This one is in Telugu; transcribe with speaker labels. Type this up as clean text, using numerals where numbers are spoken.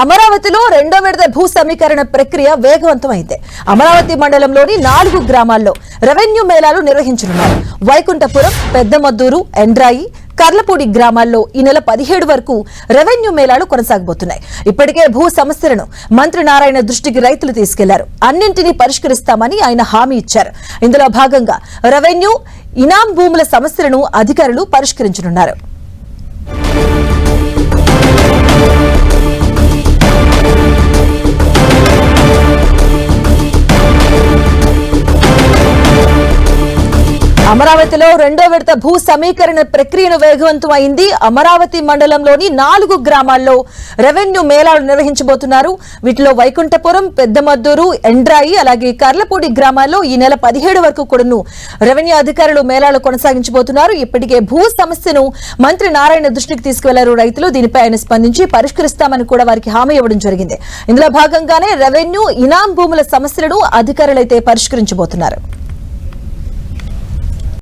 Speaker 1: అమరావతిలో రెండో విడత భూ సమీకరణ ప్రక్రియ వేగవంతమైంది. అమరావతి మండలంలోని 4 గ్రామాల్లో రెవెన్యూ మేళాలు నిర్వహించనున్నారు. వైకుంఠపురం, పెద్దమద్దూరు, ఎండ్రాయి, కర్లపూడి గ్రామాల్లో ఈ నెల 17 వరకు రెవెన్యూ మేళాలు కొనసాగబోతున్నాయి. ఇప్పటికే భూ సమస్యలను మంత్రి నారాయణ దృష్టికి రైతులు తీసుకెళ్లారు. అన్నింటినీ పరిష్కరిస్తామని ఆయన హామీ ఇచ్చారు. ఇందులో భాగంగా రెవెన్యూ, ఇనాం భూముల సమస్యలను అధికారులు పరిష్కరించనున్నారు. అమరావతిలో రెండో విడత భూ సమీకరణ ప్రక్రియను వేగవంతం అయింది. అమరావతి మండలంలోని 4 గ్రామాల్లో రెవెన్యూ మేళాలు నిర్వహించబోతున్నారు. వీటిలో వైకుంఠపురం, పెద్దమద్దూరు, ఎండ్రాయి, అలాగే కర్లపూడి గ్రామాల్లో ఈ నెల 17 వరకు కూడాను రెవెన్యూ అధికారులు మేళాలు కొనసాగించబోతున్నారు. ఇప్పటికే భూ సమస్యను మంత్రి నారాయణ దృష్టికి తీసుకువెళ్లారు రైతులు. దీనిపై ఆయన స్పందించి పరిష్కరిస్తామని కూడా వారికి హామీ ఇవ్వడం జరిగింది. ఇందులో భాగంగానే రెవెన్యూ, ఇనాం భూముల సమస్యలను అధికారులైతే పరిష్కరించబోతున్నారు.